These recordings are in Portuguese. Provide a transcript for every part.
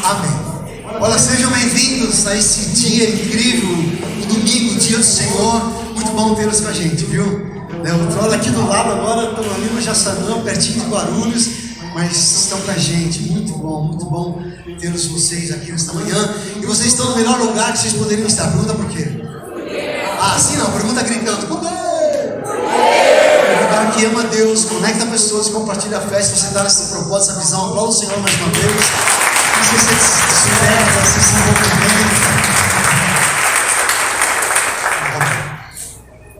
Amém. Olha, sejam bem-vindos a esse dia incrível, o domingo, o dia do Senhor. Muito bom tê-los com a gente, viu? Eu estou aqui do lado agora, estou ali no Jaçanã, pertinho de Guarulhos, mas estão com a gente. Muito bom tê-los vocês aqui nesta manhã. E vocês estão no melhor lugar que vocês poderiam estar. Pergunta por quê? Ah, sim não, pergunta gritando. Por quê? Um lugar que ama Deus, conecta pessoas, compartilha a fé. Se você está nessa proposta, essa visão, aplauda o Senhor mais uma vez. Que você se superta, se desenvolve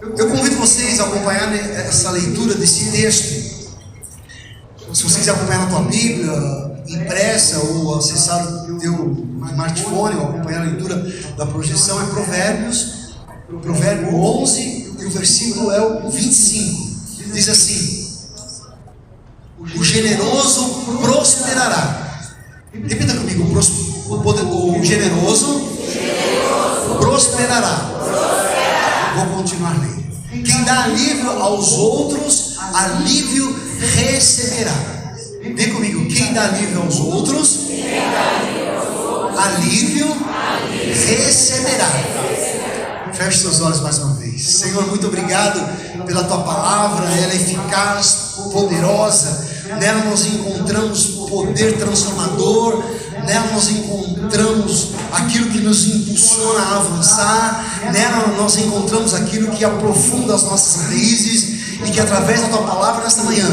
bem. Eu convido vocês a acompanhar essa leitura desse texto. Se vocês acompanhar na tua Bíblia impressa ou acessar o teu smartphone ou acompanhar a leitura da projeção, é Provérbio 11 e o versículo é o 25. Diz assim: o generoso prosperará. Repita comigo: o generoso prosperará. Vou continuar lendo. Quem dá alívio aos outros, alívio receberá. Vem comigo: quem dá alívio aos outros, alívio receberá. Feche seus olhos mais uma vez. Senhor, muito obrigado pela tua palavra. Ela é eficaz, poderosa. Nela nós encontramos poder transformador. Nela nós encontramos aquilo que nos impulsiona a avançar. Nela nós encontramos aquilo que aprofunda as nossas raízes. E que através da tua palavra nesta manhã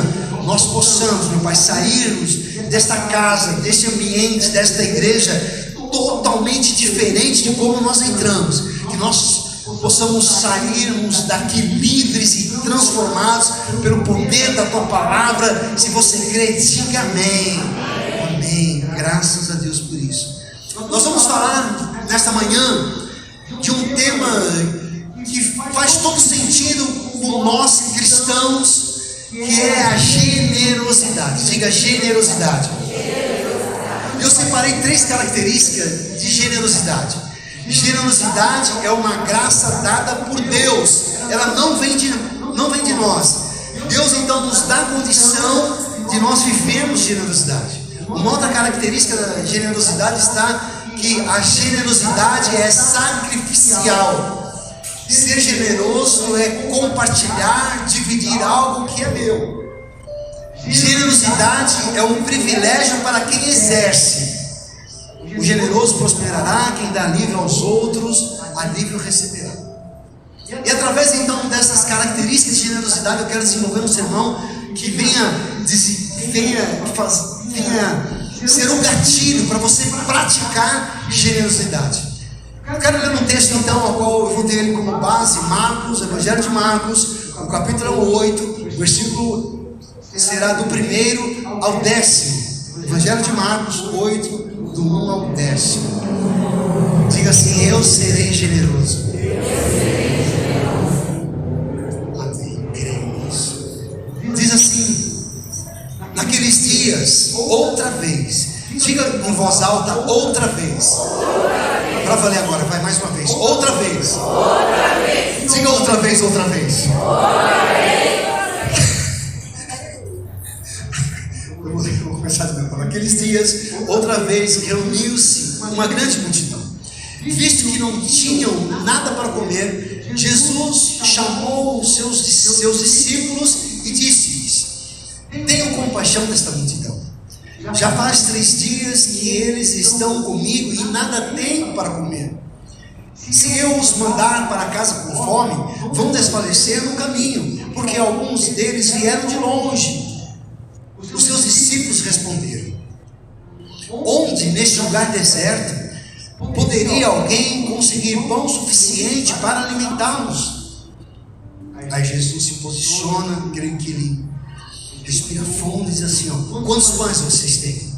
nós possamos, meu Pai, sairmos desta casa, deste ambiente, desta igreja totalmente diferente de como nós entramos. Que nós possamos sairmos daqui livres e transformados pelo poder da tua palavra. Se você crê, diga amém. Amém. Graças a Deus por isso. Nós vamos falar nesta manhã de um tema que faz todo sentido com nós cristãos, que é a generosidade. Diga generosidade. Eu separei 3 características de generosidade. Generosidade é uma graça dada por Deus. Ela não vem de nós. Deus então nos dá a condição de nós vivermos generosidade. Uma outra característica da generosidade está que a generosidade é sacrificial. Ser generoso é compartilhar, dividir algo que é meu. Generosidade é um privilégio para quem exerce. O generoso prosperará, quem dá alívio aos outros, alívio receberá. E através então dessas características de generosidade, eu quero desenvolver um sermão que venha ser um gatilho para você praticar generosidade. Eu quero ler um texto então, ao qual eu vou ter ele como base, Marcos, Evangelho de Marcos, o capítulo 8, o versículo será do 1º ao 10º. Evangelho de Marcos 8, do 1 ao 10º. Diga assim: eu serei generoso. Amém. Creio nisso. Diz assim: naqueles dias, outra vez. Diga em voz alta: outra vez. Para valer agora, vai mais uma vez. Outra vez. Diga outra vez. Eu vou começar de novo. Naqueles dias, outra vez, reuniu-se uma grande multidão. Visto que não tinham nada para comer, Jesus chamou os seus discípulos e disse-lhes: tenham compaixão desta multidão. Já faz 3 dias que eles estão comigo e nada têm para comer. Se eu os mandar para casa com fome, vão desfalecer no caminho, porque alguns deles vieram de longe. Os seus discípulos responderam: onde neste lugar deserto poderia alguém conseguir pão suficiente para alimentá-los? Aí Jesus se posiciona, creio que ele respira fundo e diz assim: quantos pães vocês têm?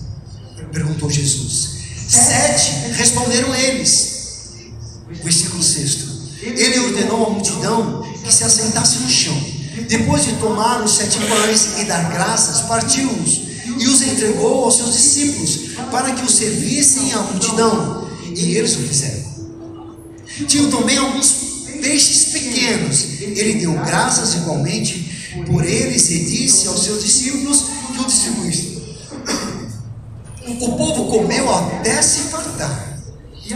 Perguntou Jesus. 7, responderam eles. Versículo 6. Ele ordenou à multidão que se assentasse no chão. Depois de tomar os 7 pães e dar graças, partiu-os e os entregou aos seus discípulos para que os servissem à multidão. E eles o fizeram. Tinham também alguns peixes pequenos. Ele deu graças igualmente por eles e disse aos seus discípulos que o distribuíssem. O povo comeu até se fartar,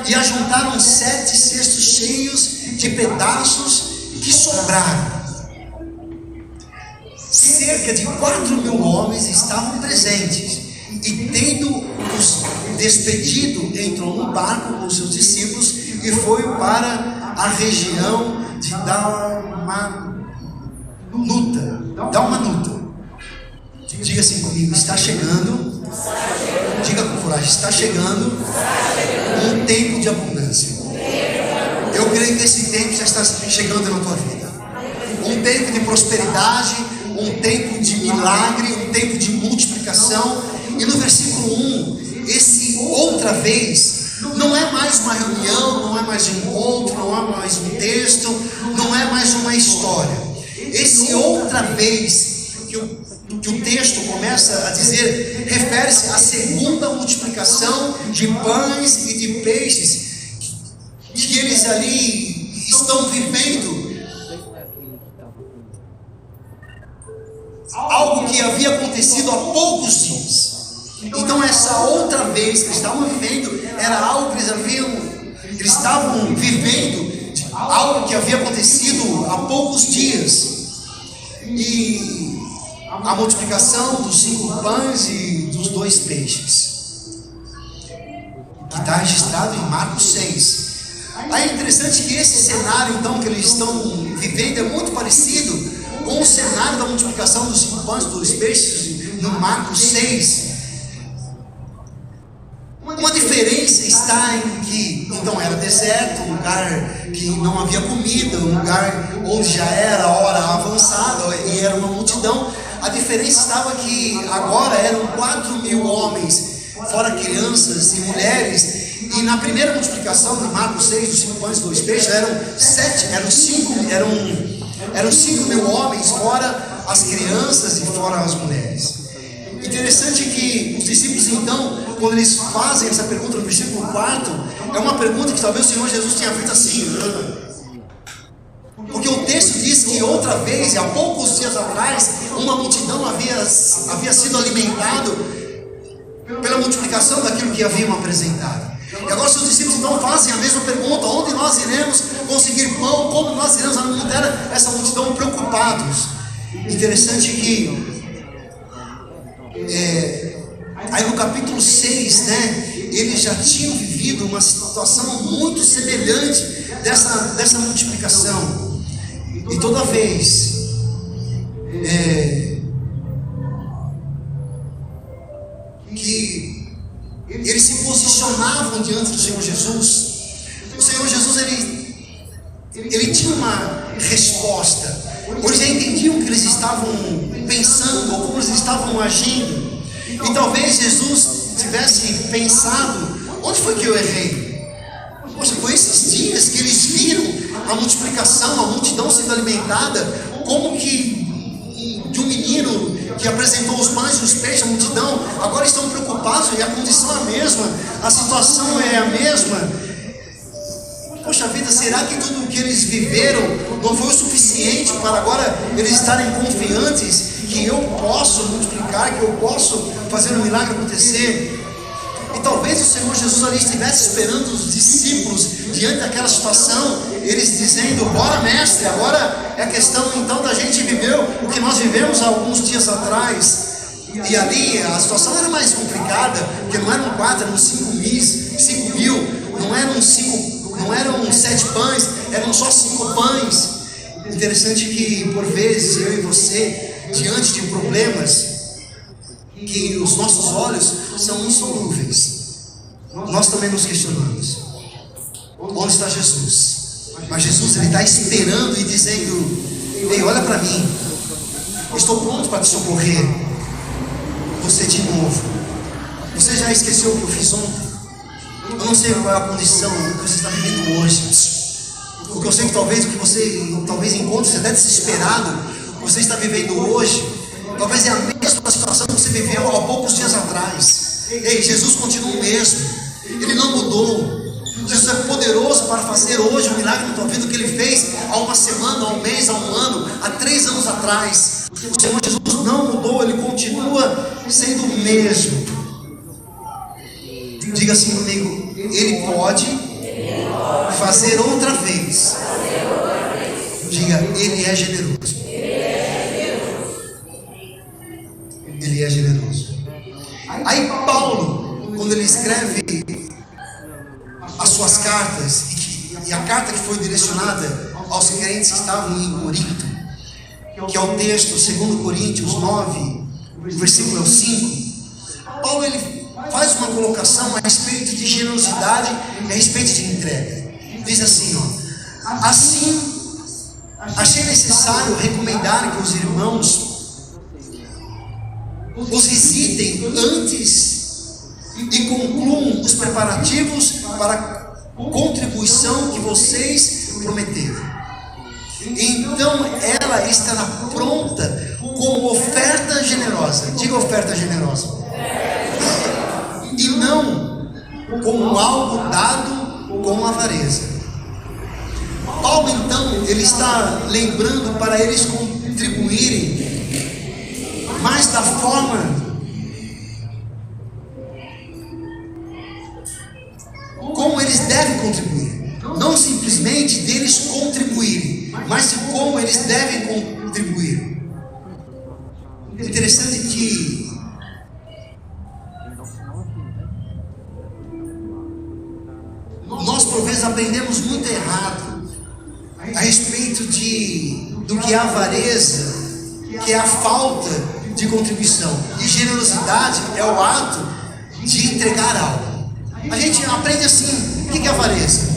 e ajuntaram 7 cestos cheios de pedaços que sobraram. Cerca de 4.000 homens estavam presentes, e tendo-os despedido, entrou no barco com seus discípulos e foi para a região de Dalmanuta. Diga assim comigo: está chegando. Diga com coragem: está chegando um tempo de abundância. Eu creio que esse tempo já está chegando na tua vida. Um tempo de prosperidade, um tempo de milagre, um tempo de multiplicação. E no versículo 1, esse outra vez não é mais uma reunião, não é mais um encontro, não é mais um texto, não é mais uma história. Esse outra vez que o texto começa a dizer, refere-se à segunda multiplicação de pães e de peixes que eles ali estão vivendo. Algo que havia acontecido há poucos dias. Então essa outra vez que eles estavam vivendo era algo que eles estavam vivendo, algo que havia acontecido há poucos dias. E a multiplicação dos 5 pães e dos 2 peixes, que está registrado em Marcos 6. Aí é interessante que esse cenário então que eles estão vivendo é muito parecido com o cenário da multiplicação dos 5 pães e 2 peixes no Marcos 6. Uma diferença está em que então era deserto, um lugar que não havia comida, um lugar onde já era a hora avançada e era uma multidão. A diferença estava que agora eram 4.000 homens, fora crianças e mulheres. E na primeira multiplicação de Marcos 6, dos 5 pães e 2 peixes, eram 5.000 homens, fora as crianças e fora as mulheres. Interessante que os discípulos então, quando eles fazem essa pergunta no versículo 4, é uma pergunta que talvez o Senhor Jesus tenha feito assim, porque o texto diz que outra vez, há poucos dias atrás, uma multidão havia sido alimentado pela multiplicação daquilo que haviam apresentado. E agora seus discípulos então fazem a mesma pergunta: onde nós iremos conseguir pão? Como nós iremos alimentar essa multidão? Preocupados. Interessante que aí no capítulo 6, eles já tinham vivido uma situação muito semelhante dessa multiplicação. E toda vez que eles se posicionavam diante do Senhor Jesus, o Senhor Jesus ele tinha uma resposta. Eles já entendiam o que eles estavam pensando ou como eles estavam agindo. E talvez Jesus tivesse pensado: onde foi que eu errei? Poxa, foi esses dias que eles viram a multiplicação, a multidão sendo alimentada, como que de um menino que apresentou os pães e os peixes, a multidão, agora estão preocupados e a condição é a mesma, a situação é a mesma. Poxa vida, será que tudo o que eles viveram não foi o suficiente para agora eles estarem confiantes que eu posso multiplicar, que eu posso fazer um milagre acontecer? E talvez o Senhor Jesus ali estivesse esperando os discípulos diante daquela situação, eles dizendo: bora mestre, agora é questão então da gente viver o que nós vivemos há alguns dias atrás. E ali a situação era mais complicada, porque não eram 4, eram 5.000, não eram 7 pães, eram só 5 pães. Interessante que por vezes eu e você, diante de problemas, que os nossos olhos são insolúveis, nós também nos questionamos: onde está Jesus? Mas Jesus ele está esperando e dizendo: ei, olha para mim, estou pronto para te socorrer. Você de novo, você já esqueceu o que eu fiz ontem? Eu não sei qual é a condição que você está vivendo hoje, porque eu sei que talvez o que você encontre você até desesperado, o que você está vivendo hoje, talvez é a mesma situação que você viveu há poucos dias atrás. Ei, Jesus continua o mesmo, Ele não mudou. Jesus é poderoso para fazer hoje um milagre na tua vida, o que Ele fez há uma semana, há um mês, há um ano, há 3 anos atrás. O Senhor Jesus não mudou, Ele continua sendo o mesmo. Diga assim comigo: Ele pode fazer outra vez. Diga: Ele é generoso. Ele é generoso. Aí Paulo, quando ele escreve as suas cartas, e a carta que foi direcionada aos crentes que estavam em Corinto, que é o texto 2 Coríntios 9, versículo 5, Paulo ele faz uma colocação a respeito de generosidade e a respeito de entrega. Diz assim, ó: assim, achei necessário recomendar que os irmãos os visitem antes e concluam os preparativos para a contribuição que vocês prometeram. Então ela estará pronta com oferta generosa. Diga: oferta generosa. E não como algo dado com avareza. Paulo então, ele está lembrando para eles contribuírem, mas da forma como eles devem contribuir. Não simplesmente deles contribuírem, mas de como eles devem contribuir. Interessante que nós por vezes aprendemos muito errado a respeito do que é avareza, que é a falta de contribuição, e generosidade é o ato de entregar algo. A gente aprende assim: o que é avareza?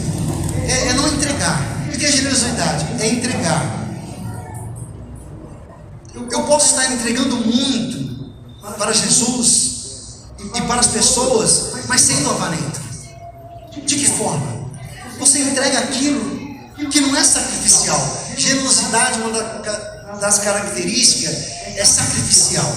É não entregar. O que é generosidade? É entregar. Eu posso estar entregando muito para Jesus e para as pessoas, mas sendo avarento. De que forma? Você entrega aquilo que não é sacrificial. Generosidade, uma das características, é sacrificial.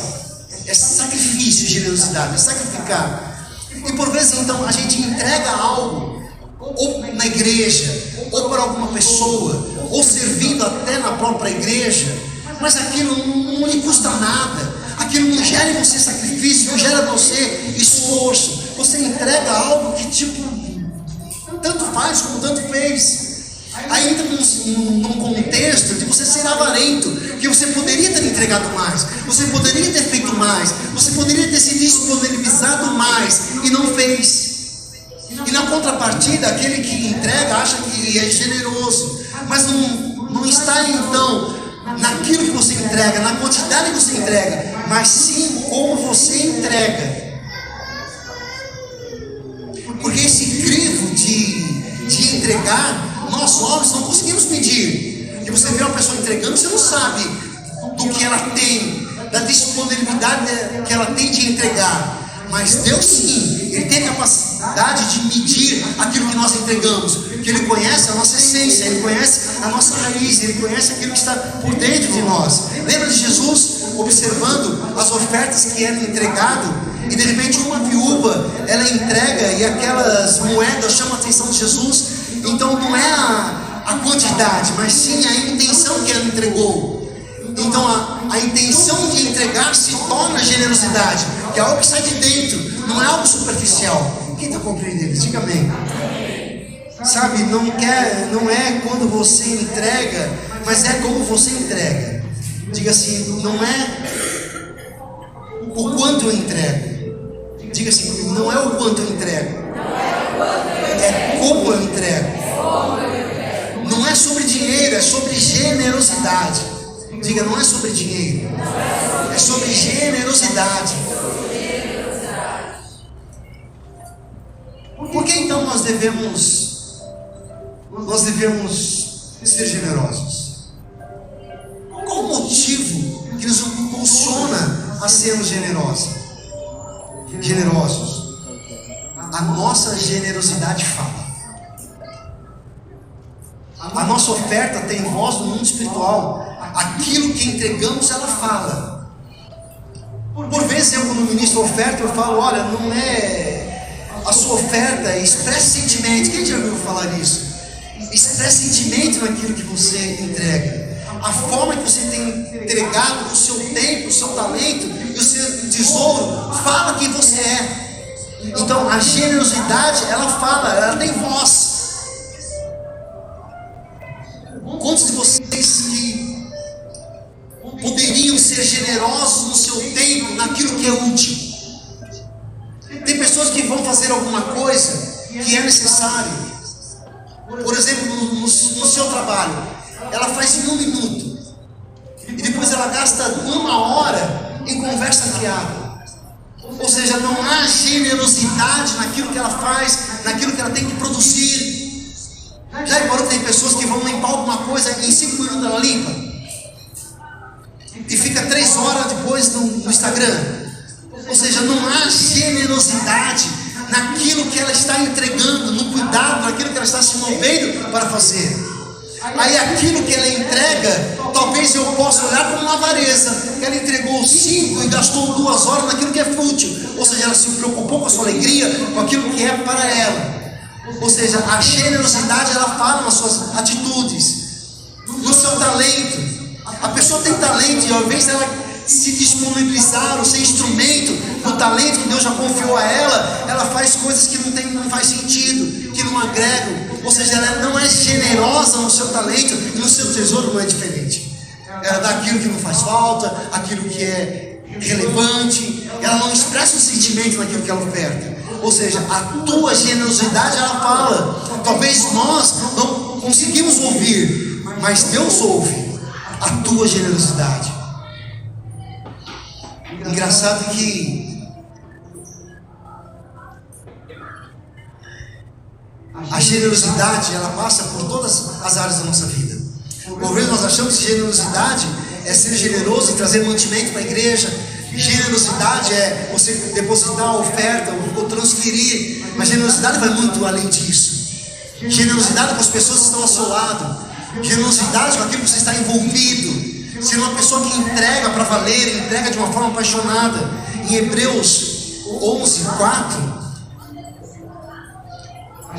É sacrifício, generosidade, é sacrificar. E por vezes então a gente entrega algo, ou na igreja, ou para alguma pessoa, ou servindo até na própria igreja, mas aquilo não lhe custa nada, aquilo não gera em você sacrifício, não gera em você esforço. Você entrega algo que tanto faz como tanto fez. Aí entra num contexto de você ser avarento, que você poderia ter entregado mais, você poderia ter feito mais, você poderia ter se disponibilizado mais e não fez. E na contrapartida, aquele que entrega acha que é generoso, mas não está então naquilo que você entrega, na quantidade que você entrega, mas sim como você entrega. Porque esse crivo de entregar, nós homens não conseguimos medir. E você vê uma pessoa entregando, você não sabe do que ela tem, da disponibilidade que ela tem de entregar. Mas Deus sim, Ele tem a capacidade de medir aquilo que nós entregamos, porque Ele conhece a nossa essência, Ele conhece a nossa raiz, Ele conhece aquilo que está por dentro de nós. Lembra de Jesus observando as ofertas que eram entregadas, e de repente uma viúva, ela entrega, e aquelas moedas chamam a atenção de Jesus. Então não é a quantidade, mas sim a intenção que ela entregou. Então a intenção de entregar se torna generosidade, que é algo que sai de dentro, não é algo superficial. Quem está compreendendo? Diga amém. Sabe, não é quando você entrega, mas é como você entrega. Diga assim: não é o quanto eu entrego. Diga assim: não é o quanto eu entrego, é como eu entrego. Não é sobre dinheiro, é sobre generosidade. Diga: não é sobre dinheiro, é sobre generosidade. Por que então nós devemos ser generosos? Qual o motivo que nos impulsiona a sermos generosos? A nossa generosidade fala. A nossa oferta tem voz no mundo espiritual. Aquilo que entregamos, ela fala. Por vezes eu, quando ministro oferta, eu falo: olha, não é a sua oferta, expresse sentimento. Quem já ouviu falar isso? Expresse sentimento naquilo que você entrega. A forma que você tem entregado o seu tempo, o seu talento e o seu tesouro, fala quem você é. Então a generosidade, ela fala, ela tem voz. Quantos de vocês que poderiam ser generosos no seu tempo, naquilo que é útil? Tem pessoas que vão fazer alguma coisa que é necessário. Por exemplo, no seu trabalho, ela faz em 1 minuto e depois ela gasta 1 hora em conversa fiada. Ou seja, não há generosidade naquilo que ela faz, naquilo que ela tem que produzir. Já reparou que tem pessoas que vão limpar alguma coisa e em 5 minutos ela limpa e fica 3 horas depois no Instagram? Ou seja, não há generosidade naquilo que ela está entregando, no cuidado, naquilo que ela está se movendo para fazer. Aí aquilo que ela entrega, talvez eu possa olhar como uma avareza. Ela entregou 5 e gastou 2 horas naquilo que é fútil. Ou seja, ela se preocupou com a sua alegria, com aquilo que é para ela. Ou seja, a generosidade, ela fala nas suas atitudes, no seu talento. A pessoa tem talento e ao invés dela se disponibilizar ou ser instrumento do talento que Deus já confiou a ela, ela faz coisas que não faz sentido, que não agregam. Ou seja, ela não é generosa no seu talento e no seu tesouro não é diferente. Ela dá aquilo que não faz falta, aquilo que é relevante, ela não expressa o sentimento naquilo que ela oferta. Ou seja, a tua generosidade, ela fala. Talvez nós não conseguimos ouvir, mas Deus ouve a tua generosidade. Engraçado que a generosidade, ela passa por todas as áreas da nossa vida. Por vezes nós achamos que generosidade é ser generoso e trazer mantimento para a igreja. Generosidade é você depositar a oferta ou transferir. Mas generosidade vai muito além disso. Generosidade com as pessoas que estão ao seu lado. Generosidade com aquilo que você está envolvido. Ser uma pessoa que entrega para valer, entrega de uma forma apaixonada. Em Hebreus 11:4,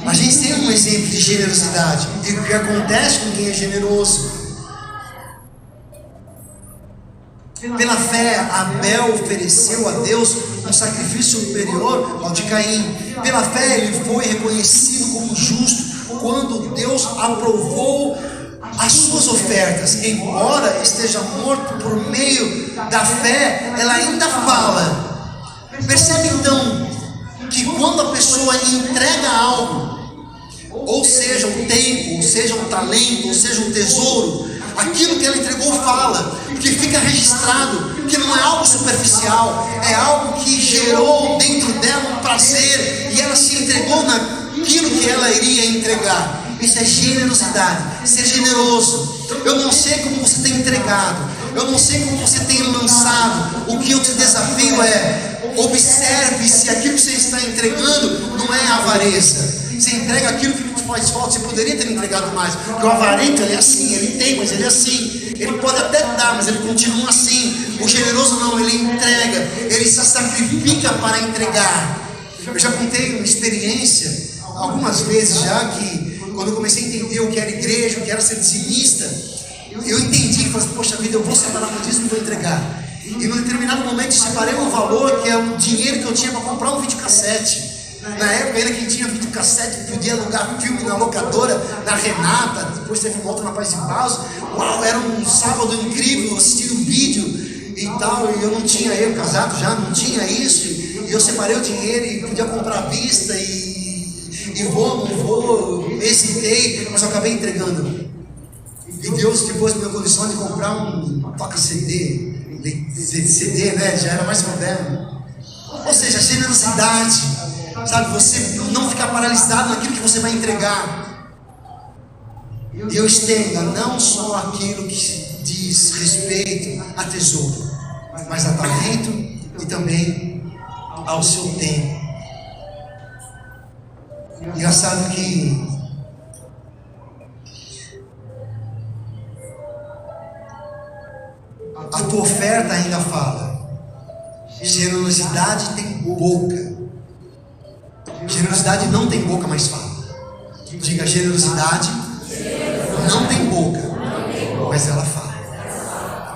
a gente tem um exemplo de generosidade e o que acontece com quem é generoso. Pela fé, Abel ofereceu a Deus um sacrifício superior ao de Caim. Pela fé, ele foi reconhecido como justo quando Deus aprovou as suas ofertas. Embora esteja morto, por meio da fé, ela ainda fala. Percebe então que quando a pessoa entrega algo, ou seja um tempo, ou seja um talento, ou seja um tesouro, aquilo que ela entregou fala, que fica registrado, que não é algo superficial, é algo que gerou dentro dela um prazer, e ela se entregou naquilo que ela iria entregar. Isso é generosidade, ser generoso. Eu não sei como você tem entregado, eu não sei como você tem lançado. O que eu te desafio é: observe se aquilo que você está entregando não é avareza. Você entrega aquilo que te faz falta. Você poderia ter entregado mais, porque o avarento, ele é assim, ele tem, mas ele é assim. Ele pode até dar, mas ele continua assim. O generoso não, ele entrega, ele se sacrifica para entregar. Eu já contei uma experiência algumas vezes já, que quando eu comecei a entender o que era igreja, o que era ser dizimista, eu entendi que falei, poxa vida, eu vou separar o dízimo e vou entregar. E num determinado momento eu separei um valor que é o dinheiro que eu tinha para comprar um videocassete. Na época ainda quem tinha videocassete podia alugar filme na locadora, na Renata, depois teve uma outra na Paz e Pausa. Uau, era um sábado incrível, assistindo um vídeo e tal, e eu não tinha, eu casado já, não tinha isso, e eu separei o dinheiro e podia comprar à vista, e vou, não vou, hesitei, mas eu acabei entregando. E Deus depois me deu condição de comprar um toca CD, né, já era mais moderno. Ou seja, generosidade, sabe, você não ficar paralisado naquilo que você vai entregar. Deus tenha não só aquilo que diz respeito a tesouro, mas a talento e também ao seu tempo. Engraçado que a tua oferta ainda fala. Generosidade tem boca. Generosidade não tem boca, mas fala. Diga: generosidade não tem boca, mas ela fala.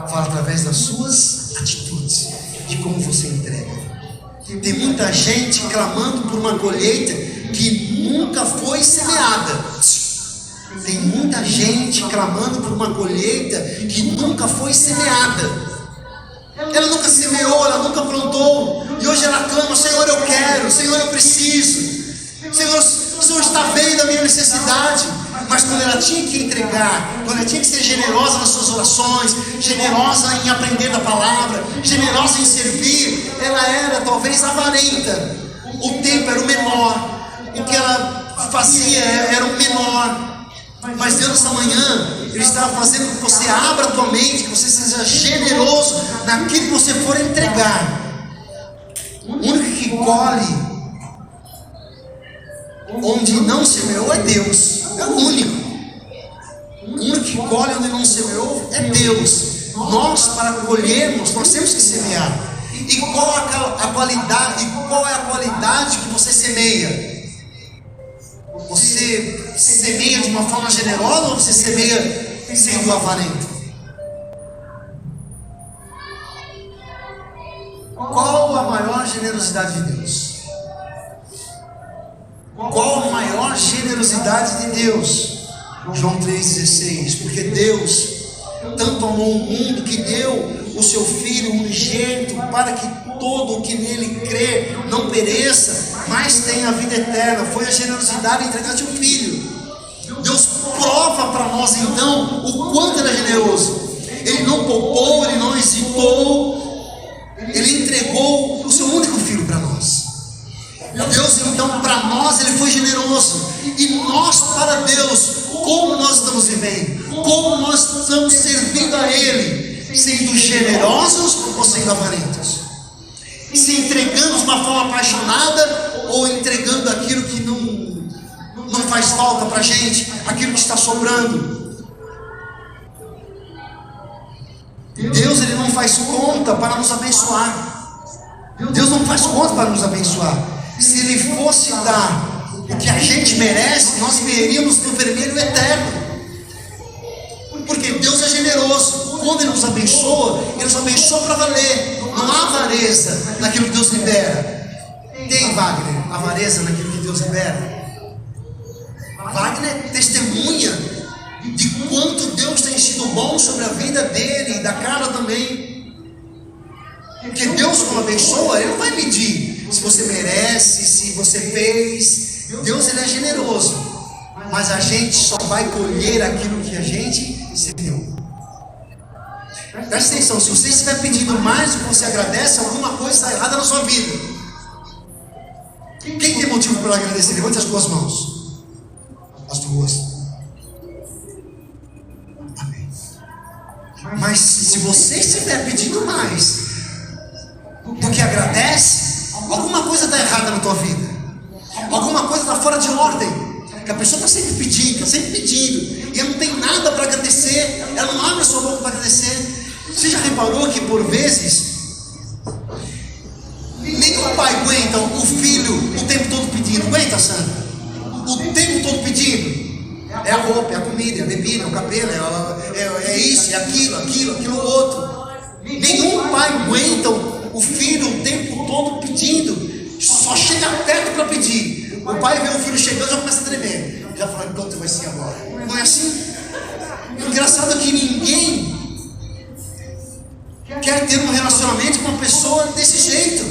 Fala através das suas atitudes, de como você entrega. Tem muita gente clamando por uma colheita que nunca foi semeada. Tem muita gente clamando por uma colheita que nunca foi semeada. Ela nunca semeou, ela nunca plantou, e hoje ela clama: Senhor, eu quero, Senhor, eu preciso, Senhor, o Senhor está vendo a minha necessidade. Mas quando ela tinha que entregar, quando ela tinha que ser generosa nas suas orações, generosa em aprender da palavra, generosa em servir, ela era talvez avarenta. O tempo era o menor, o que ela fazia era o menor. Mas Deus, nessa manhã, Ele estava fazendo com que você abra a tua mente, que você seja generoso naquilo que você for entregar. O único que colhe onde não semeou é Deus. É o único. O único que colhe onde não semeou é Deus. Nós, para colhermos, nós temos que semear. E qual a qualidade? E qual é a qualidade que você semeia? Você semeia de uma forma generosa ou você semeia sendo avarento? Qual a maior generosidade de Deus? Qual a maior generosidade de Deus? João 3,16. Porque Deus tanto amou o mundo que deu o seu Filho unigênito, para que todo o que nele crê não pereça, mas tenha a vida eterna. Foi a generosidade de entregar seu Filho. Deus prova para nós então o quanto Ele é generoso. Ele não poupou, Ele não hesitou, Ele entregou o seu único Filho para nós. Deus então para nós Ele foi generoso. E nós para Deus, como nós estamos vivendo? Como nós estamos servindo a Ele? Sendo generosos ou sendo avarentos? Se entregando de uma forma apaixonada ou entregando aquilo que não faz falta para a gente, aquilo que está sobrando? Deus, Ele não faz conta para nos abençoar. Deus não faz conta para nos abençoar. Se Ele fosse dar o que a gente merece, nós viveríamos no vermelho eterno. Porque Deus é generoso. Quando Ele nos abençoa, Ele nos abençoa para valer. Não há avareza naquilo que Deus libera. Tem, Wagner, avareza naquilo que Deus libera? Wagner testemunha de quanto Deus tem sido bom sobre a vida dele e da Carla também. Porque Deus, quando abençoa, Ele não vai medir se você merece, se você fez. Deus, Ele é generoso, mas a gente só vai colher aquilo que a gente se deu. Presta atenção: se você estiver pedindo mais do que você agradece, alguma coisa está errada na sua vida. Quem tem motivo para agradecer? Levante as duas mãos. As duas. Amém. Mas se você estiver pedindo mais do que agradece, alguma coisa está errada na tua vida. Alguma coisa está fora de ordem. Que a pessoa está sempre pedindo, e ela não tem nada para agradecer, ela não abre a sua boca para agradecer. Você já reparou que por vezes nenhum pai aguenta o filho o tempo todo pedindo? Aguenta, Sandra? O tempo todo pedindo. É a roupa, é a comida, é a bebida, é o cabelo, é isso, é aquilo outro. Nenhum pai aguenta o filho o tempo todo pedindo. Só chega perto para pedir. O pai vê o filho chegando e já começa a tremer. Já fala: quanto vai ser agora? Não é assim? O engraçado é que ninguém quer ter um relacionamento com uma pessoa desse jeito.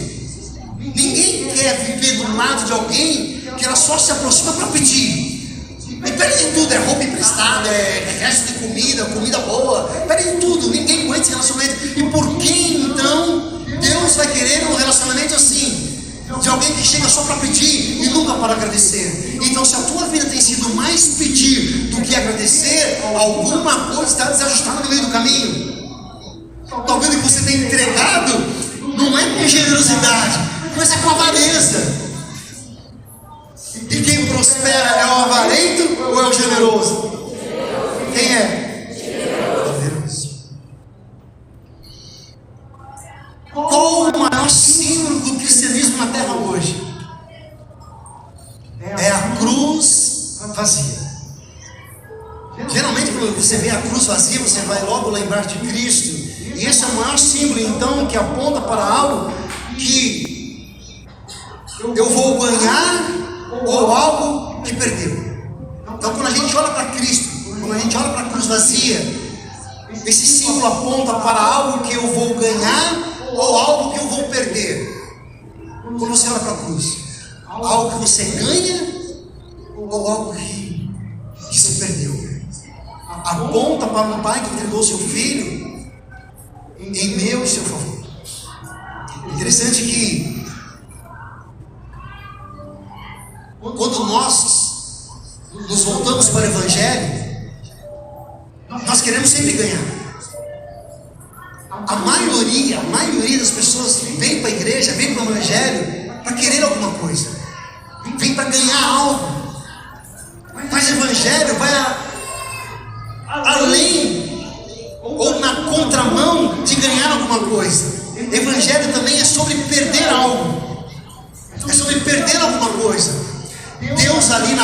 Ninguém quer viver do lado de alguém que ela só se aproxima para pedir. E pede tudo: é roupa emprestada, é resto de comida boa, pede tudo. Ninguém aguenta esse relacionamento. E por que então Deus vai querer um relacionamento assim? De alguém que chega só para pedir e nunca para agradecer. Então, se a tua vida tem sido mais pedir do que agradecer, alguma coisa está desajustada no meio do caminho. Talvez o que você tenha entregado não é com generosidade, mas é com avareza. E quem prospera é o avarento ou é o generoso? Quem é? Generoso. Qual o maior símbolo do cristianismo na terra hoje? É a cruz vazia. Geralmente, quando você vê a cruz vazia, você vai logo lembrar de Cristo. E esse é o maior símbolo, então, que aponta para algo que eu vou ganhar ou algo que perdeu. Então, quando a gente olha para Cristo, quando a gente olha para a cruz vazia, esse símbolo aponta para algo que eu vou ganhar ou algo que eu vou perder. Quando você olha para a cruz, algo que você ganha ou algo que você perdeu. Aponta para um pai que entregou seu filho em meu e seu favor. Interessante que quando nós nos voltamos para o Evangelho, nós queremos sempre ganhar. A maioria das pessoas vem para a igreja, vem para o Evangelho para querer alguma coisa, vem para ganhar algo. Mas o Evangelho vai além ou na contramão de ganhar alguma coisa. O Evangelho também é sobre perder algo, é sobre perder alguma coisa. Deus ali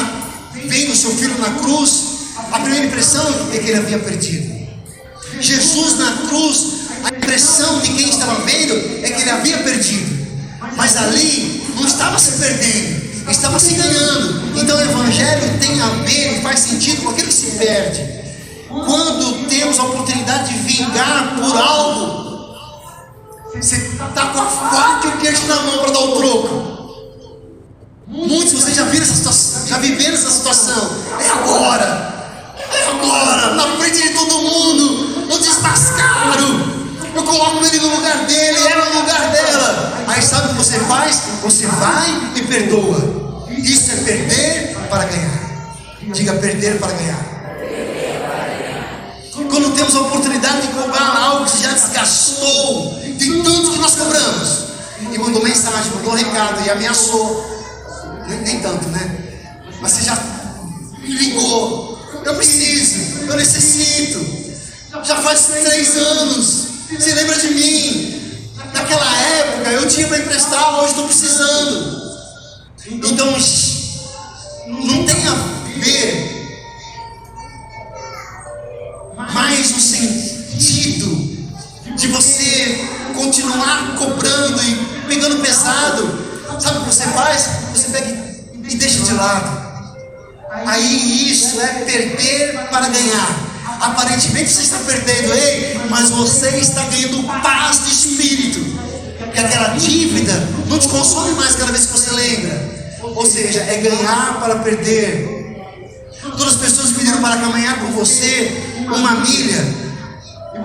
vendo o seu filho na cruz, a primeira impressão é que ele havia perdido. Jesus na cruz, a impressão de quem estava vendo é que ele havia perdido. Mas ali não estava se perdendo, estava se ganhando. Então o Evangelho tem a ver e faz sentido com aquilo que se perde. Quando temos a oportunidade de vingar por algo, você está com a faca e o queijo na mão para dar o troco. Muitos de vocês já viram essa situação, já viveram essa situação. É agora, na frente de todo mundo, eu desmascaro, eu coloco ele no lugar dele, ela no lugar dela. Aí sabe o que você faz? Você vai e perdoa. Isso é perder para ganhar. Diga, perder para ganhar. Quando temos a oportunidade de cobrar algo que já desgastou, de tanto que nós cobramos, e mandou mensagem, mandou recado e ameaçou, nem tanto, né? Mas você já ligou, eu preciso, eu necessito, já faz 3 anos, você lembra de mim? Naquela época eu tinha para emprestar, hoje estou precisando. Então não tem a ver mais o sentido de você continuar cobrando e pegando pesado. Sabe o que você faz? Você pega e deixa de lado. Aí isso é perder para ganhar. Aparentemente você está perdendo, mas você está ganhando paz de espírito. Porque aquela dívida não te consome mais cada vez que você lembra. Ou seja, é ganhar para perder. Todas as pessoas pediram para caminhar com você 1 milha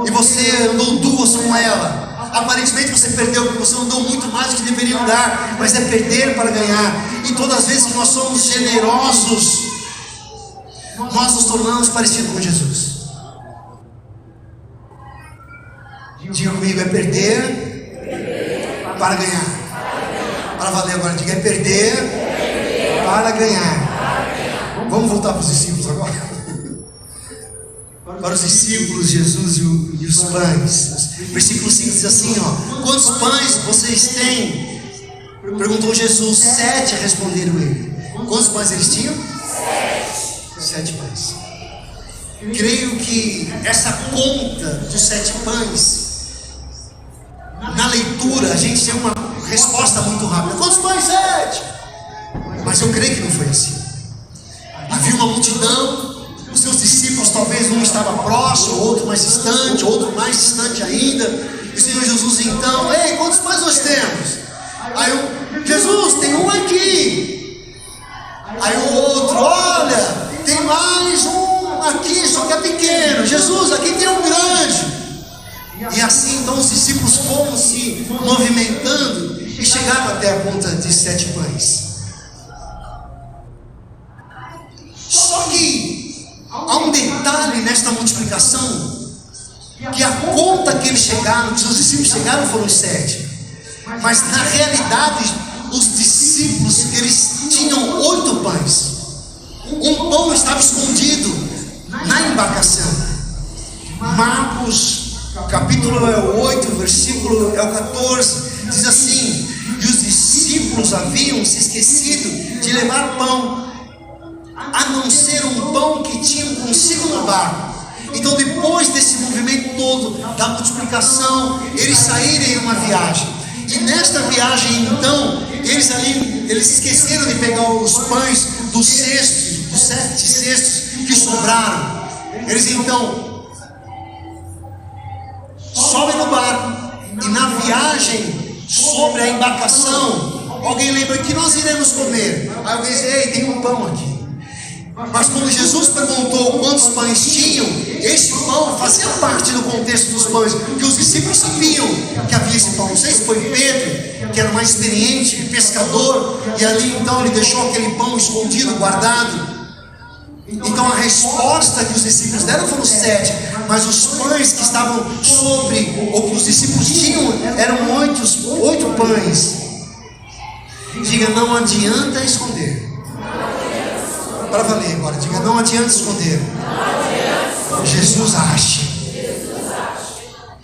e você andou 2 com ela. Aparentemente você perdeu, porque você andou muito mais do que deveria andar, mas é perder para ganhar. E todas as vezes que nós somos generosos, nós nos tornamos parecidos com Jesus. Diga comigo, é perder para ganhar. Para valer agora, diga, é perder para ganhar. Vamos voltar para os discípulos agora. Para os discípulos, Jesus e os pães. Versículo 5 diz assim, quantos pães vocês têm? Perguntou Jesus. 7, responderam ele. Quantos pães eles tinham? 7 pães. Creio que essa conta dos 7 pães, na leitura a gente tem uma resposta muito rápida. Quantos pães? 7. Mas eu creio que não foi assim. Havia uma multidão. Os seus discípulos talvez um estava próximo, outro mais distante, outro mais distante ainda. E o Senhor Jesus então, quantos pães nós temos? Aí Jesus, tem um aqui. Aí o outro, olha, tem mais um aqui, só que é pequeno. Jesus, aqui tem um grande. E assim então os discípulos foram se movimentando e chegaram até a conta de 7 pães. Só que há um detalhe nesta multiplicação, que a conta que eles chegaram, que os discípulos chegaram foram 7. Mas na realidade, os discípulos, eles tinham 8 pães. Um pão estava escondido na embarcação. Marcos, capítulo 8, versículo 14, diz assim: e os discípulos haviam se esquecido de levar pão, a não ser um pão que tinham consigo no barco. Então depois desse movimento todo da multiplicação, eles saíram em uma viagem. E nesta viagem então, eles Eles esqueceram de pegar os pães dos 7 cestos que sobraram. Eles então sobem no barco e na viagem sobre a embarcação, alguém lembra que nós iremos comer. Aí alguém diz: ei, tem um pão aqui. Mas quando Jesus perguntou quantos pães tinham, esse pão fazia parte do contexto dos pães, que os discípulos sabiam que havia esse pão. Não sei se foi Pedro, que era mais experiente, pescador, e ali então ele deixou aquele pão escondido, guardado. Então a resposta que os discípulos deram foram 7, mas os pães que estavam sobre, ou que os discípulos tinham, eram 8 pães. Diga: não adianta esconder. Para valer agora, diga: não adianta esconder. Jesus acha.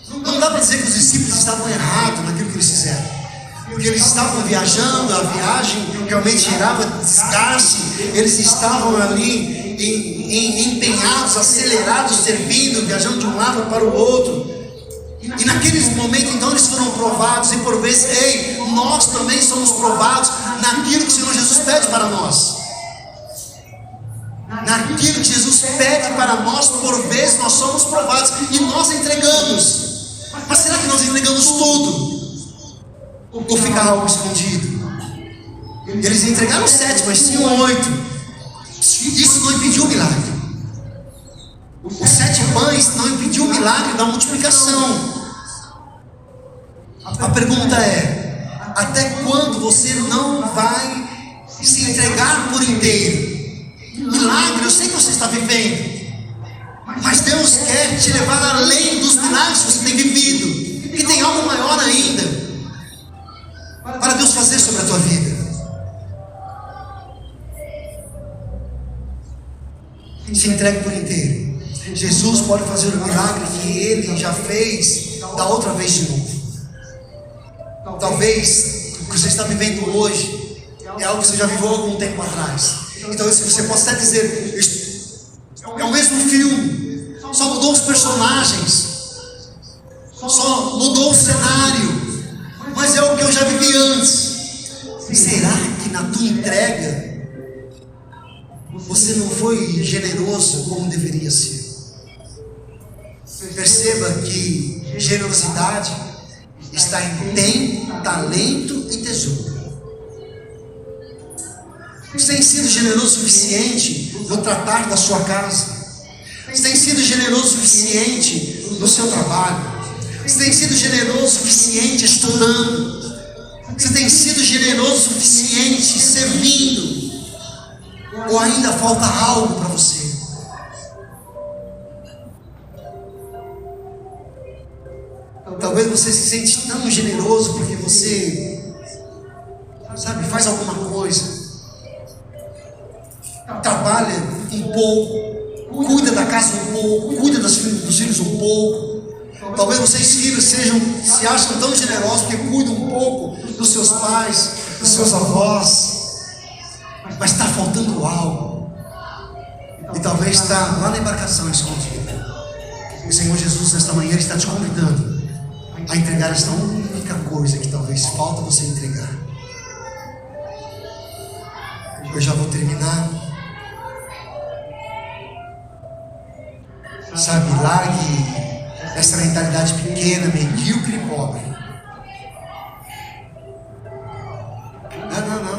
Não dá para dizer que os discípulos estavam errados naquilo que eles fizeram, porque eles estavam viajando, a viagem realmente gerava desgaste, eles estavam ali empenhados, acelerados, servindo, viajando de um lado para o outro. E naqueles momentos então eles foram provados, e por vezes, ei, nós também somos provados naquilo que o Senhor Jesus pede para nós. Naquilo que Jesus pede para nós, por vezes nós somos provados e nós entregamos. Mas será que nós entregamos tudo? Ou fica algo escondido? Eles entregaram 7, mas tinham 8. Isso não impediu o milagre. Os 7 pães não impediu o milagre da multiplicação. A pergunta é: até quando você não vai se entregar por inteiro? Milagre, eu sei que você está vivendo, mas Deus quer te levar além dos milagres que você tem vivido, que tem algo maior ainda para Deus fazer sobre a tua vida. Se entregue por inteiro. Jesus pode fazer o milagre que Ele já fez da outra vez de novo. Talvez o que você está vivendo hoje é algo que você já viveu há algum tempo atrás. Então você pode até dizer: é o mesmo filme, só mudou os personagens, só mudou o cenário, mas é o que eu já vivi antes. Será que na tua entrega você não foi generoso como deveria ser? Perceba que generosidade está em tempo, talento e tesouro. Você tem sido generoso o suficiente no tratar da sua casa? Você tem sido generoso o suficiente no seu trabalho? Você tem sido generoso o suficiente estudando? Você tem sido generoso o suficiente servindo? Ou ainda falta algo para você? Talvez você se sente tão generoso porque você, faz alguma coisa, trabalha um pouco, cuida da casa um pouco, cuida dos filhos um pouco. Talvez vocês filhos se acham tão generosos porque cuidam um pouco dos seus pais, dos seus avós, mas está faltando algo, e talvez está lá na embarcação escondido. O Senhor Jesus nesta manhã está te convidando a entregar esta única coisa que talvez falta você entregar. Eu já vou terminar. Largue essa mentalidade pequena, medíocre e pobre.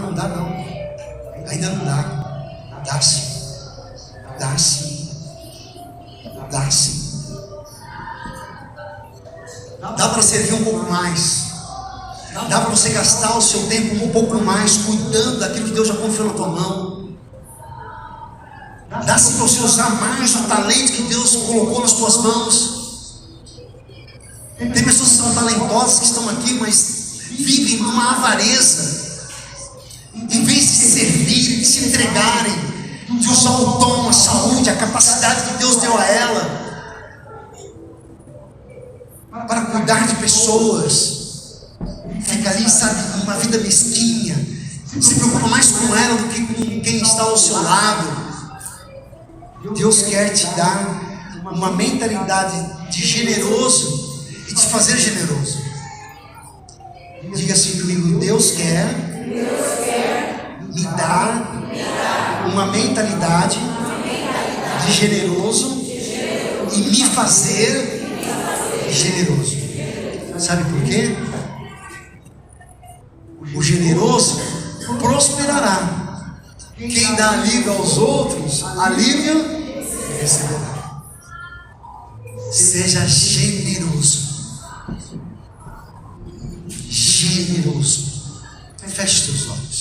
Não dá não. Ainda não dá. Dá sim. Dá sim. Dá sim. Dá para servir um pouco mais. Dá para você gastar o seu tempo um pouco mais cuidando daquilo que Deus já confiou na tua mão. Dá-se para você usar mais o talento que Deus colocou nas tuas mãos. Tem pessoas que são talentosas, que estão aqui, mas vivem numa avareza. Em vez de se servirem, de se entregarem, de usar o dom, a saúde, a capacidade que Deus deu a ela para cuidar de pessoas, fica ali, uma vida mesquinha, se preocupa mais com ela do que com quem está ao seu lado. Deus quer te dar uma mentalidade de generoso e te fazer generoso. Diga assim comigo: Deus quer uma mentalidade de generoso e me fazer generoso. Sabe por quê? O generoso prosperará. Quem dá alívio aos outros, alívio receberá. Seja generoso. Generoso. Feche seus olhos.